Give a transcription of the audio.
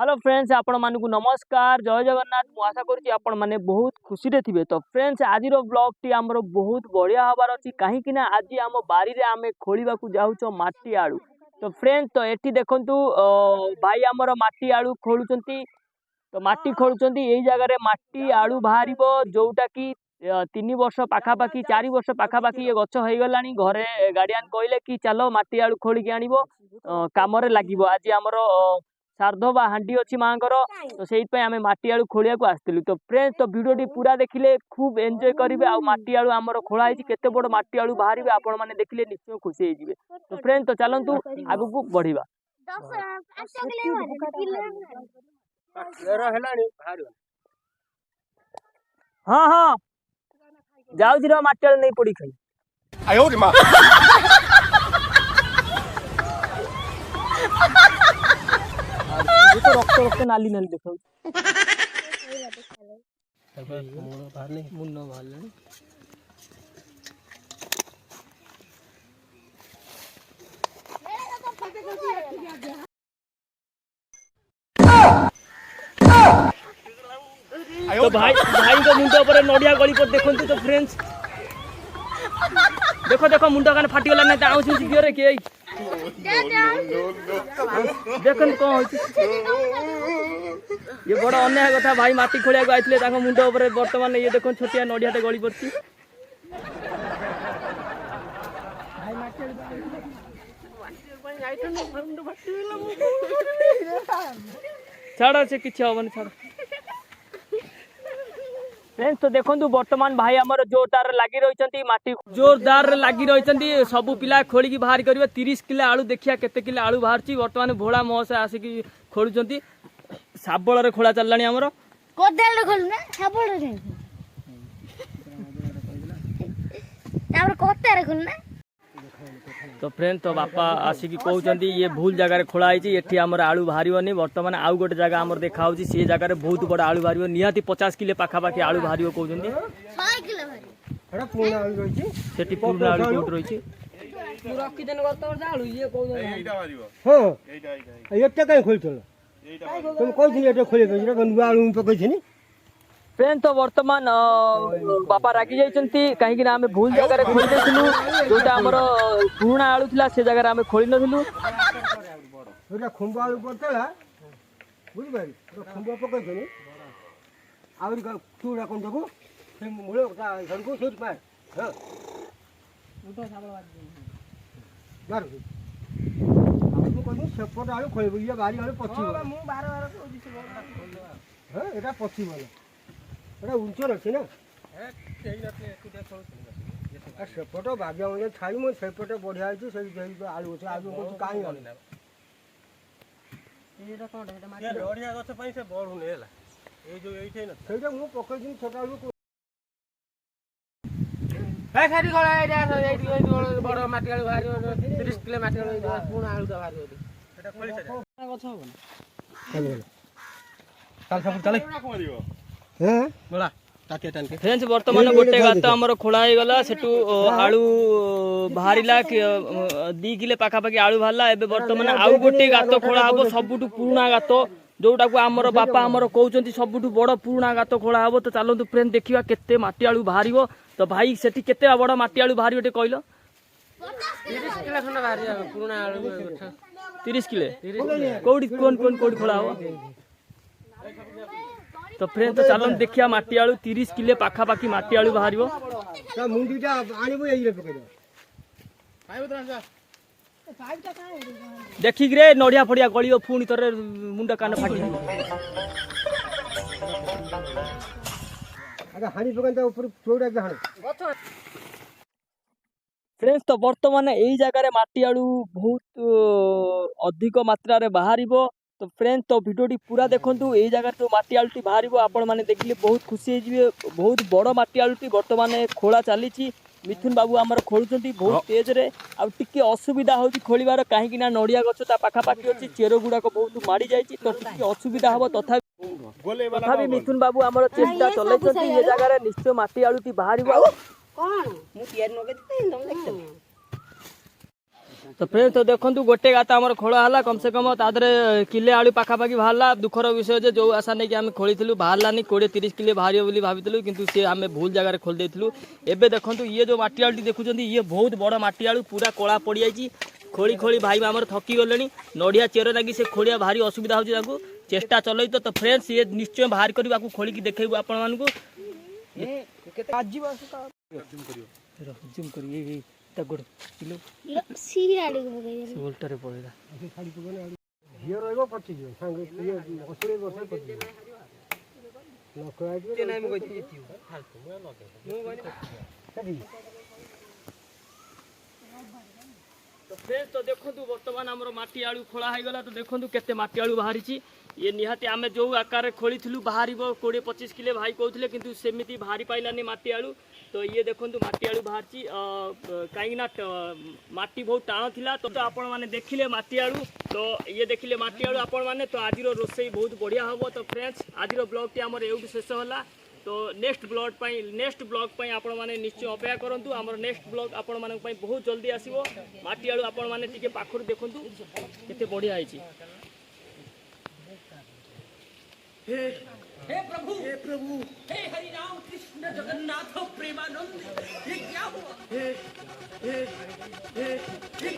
Hello friends आपण मानकु नमस्कार जय जगन्नाथ मु आशा करूँ आपण माने बहुत खुशी रे थिबे। तो फ्रेंड्स आज ब्लॉग टी आमर बहुत बढ़िया हबार अछि कहीं ना आज आम बारी रे आमे खोलिबा को जाउछो माटी आलू। तो फ्रेंड्स तो एठी देखंतु भाई आमर माटी आलू खोलुचंती। तो माटी खोलुचंती एई जगह रे माटी आलू बाहरिबो जोटा की 3 वर्ष पाखापाखी 4 वर्ष पाखापाखी ये गछ हो गलानी। घरे गार्डियन कहले कि चलो माटी आलू खोलिक आनिबो काम रे लागिबो। आज आमर श्राद्ध बा हांडी अच्छी माँकर तो से आम माटी आलू खोलिया को आसलु। तो फ्रेंड्स तो वीडियो पूरा देखिले खूब एंजॉय करेंगे। आ माटी आलू आमर खोलाई केते बड़ माटी आलू बाहर आपण मैंने देखिले निश्चय खुशी होइजिबे। तो फ्रेंड्स तो चलतु आगु को बढ़िबा। हाँ हाँ जाऊ माटी आलू नहीं पड़ी खाई तो रक्त रक्त नाली नाली देखो मुन्ना बाहर तो भाई को मुंड पर नड़िया गली पर देखो। तो फ्रेंड्स देखो देखो मुंड कान फाटीगला ना आउस रे के देखन कौन ये बड़ा अन्याय कथा। भाई माटी खोलिया को आइथिले ताको मुंड ऊपर वर्तमान ये देखो छोटिया नड़ियाटे गली पड़ती। छाड़ से किछ होबन छाड़। फ्रेंड्स तो देखो वर्तमान भाई आमर जोरदार लगी रही माटी जोरदार लगी रही सबू पिला खोलिकी बाहर करेंगे। 30 किलो आलू देखिया केते किलो आलू बाहर वर्तमान भोला मौसा आसिकी खोलुचंती। साबल खोला चललानी आमर तो फ्रेंड्स तो बापा आसिकी कहते ये भूल जगह खोलाई ये आमर आलू बाहर वर्तमान आउ गोटे जगह आमर देखा सी जगह बहुत बड़ा आलू बाहर निहाती 50 किलो पाखापाखी आलू बाहर कहते पुराना आलू रही फ्रेंड्स तो वर्तमान बापा रागी जाइछंती कहीं आम भूल जगह खोली देथिलु जोटा हमर पुराना आलू थिला से जगह आम खोली नथिलु। एटा खुंबा आलू पड़तला बुझि बारी तो खुंबा पकइछनी आउर चूड़ा कोन देखो से मूले का घरको सोच पाए हां उठो साबल बात यार आलू कोन सेपट आलू खोइबो ये बारी आलू पछी मु 12 कहू दिस हां एटा पछी वाला एटा उंचर अछि ना सेपट बाजा म्हणजे छाई मो सेपट बढ़िया अछि से आलू अछि आलू को काई आलू एटा कोन एटा माटी बढ़िया गछ पई से बढु ने हला ए जो एठै न सेटा मु पकइ दिन छोटा आलू ए खाली गला एटा एठी बड़ माटी आलू बाहर 30 किलो माटी आलू पूर्ण आलू दा बाहर एटा खोली से गछ हो चल सब चले हैं बोला फ्रेंड्स वर्तमान गोटे गात आमर खोला गला सेटू आलू बाहरिला 2 किलो पाखापाखी आलू बाहरला। एबे वर्तमान आउ गोटे गात खोला हबो सबुठू पुराना गात जोटा को आमर बापा आमर कहउचंती सबुठू बड़ पुराना गात खोला हबो। तो चलंतु फ्रेंड देखिबा केते माटी आलू बाहरिबो। तो भाई सेठी केते बड़ माटी आलू बाहरिबो टे कहलो 30 किलो खंड बाहरिया पुराना आलू 30 किलो कोडी कोन कोन कोडी खोला हबो। तो फ्रेंड तो चलो देखिया माटी आलू 30 किलो पाखापाखी माटी आलू बाहर मुंडीटा आनिबो एई रे पकइ देखिक रे नड़िया फड़िया गलियो पुणी तोरे मुंड कान फाटी अरे हानी पकइ ऊपर चौड़ा के हानी। फ्रेंड्स तो वर्तमान एई जगह रे माटी आलू बहुत अधिक मात्रा रे बाहरिबो। तो फ्रेंड्स तो वीडियो पूरा देखंतु एई जगह तो माटी आलूटी बाहरिबो आपण माने देखिले बहुत खुशी होइजिबे। बहुत बड़ माटी आलूटी वर्तमान खोला चलीची मिथुन बाबू आमर खोलुचंती बहुत तेज रे आ टिके असुविधा होची खोलिबार कहीं ना नड़िया गछ ता पाखापाखी अछि चेरो गुडा को बहुत मारी जायची तो टिके असुविधा हबो तथापि मिथुन बाबू आमर चेष्टा चलैचंती ये जगह रे निश्चय माटी आलूटी बाहरिबो। कोन मु तियार नगे दिते तुम देखते तो फ्रेंड्स तो देखो गोटे गाता आम खोला है कम से कम तादे किले आलू पाखापाखि बाहर दुखर विषय जे जो आशा नहीं कि आम खोली बाहरलानी 20-30 किले बाहर भाई किंतु सी आम भूल जगह खोल देलु। एबे देखो ये जो माटी आलू देखुं ये बहुत बड़ माटी आलू पूरा कला पड़ जाए खोली खोली भाई आम थकी गले नड़िया चेर लगी से खोलिया भारी असुविधा हो चेष्टा चल तो फ्रेंड्स ये निश्चय बाहर कर खोलिकी देखू आपण मानू उल्टे पड़ेगा ଝିଅ ରହିବ ପଚିଯିବ ସାଙ୍ଗେ ଇଏ 80 ବର୍ଷ ପଚିଯିବ ଲକ୍ଷ तो फ्रेंड्स तो देखो बर्तमान आमर माटी आलू खोला हो गला तो देखो केते माटी आलू बाहरी ये निहाती आम जो आकार खोली बाहर 20-25 किले भाई कहते किंतु सेमिति बाहरी पाइलानी माटी आलू। तो ये देखो माटी आलू बाहर कहीं माटी बहुत टाण थिला तो आपण माने देखिले माटी आलू तो ये देखिले माटी आलू आपण माने तो आज रोसई बहुत बढ़िया हम। तो फ्रेंड्स आज ब्लॉग टी आमर एउठी शेष होला तो नेक्स्ट ब्लॉग पाई आपण माने निश्चय अपेक्षा करंतु हमर नेक्स्ट ब्लॉग आपण माने पाई बहुत जल्दी आसीबो। माटी आलू आपण माने टिके पाखर देखंतु केते बढ़िया आइछि। हे प्रभु हे हरि राम कृष्ण जगन्नाथ प्रेमानंद ये क्या हुआ?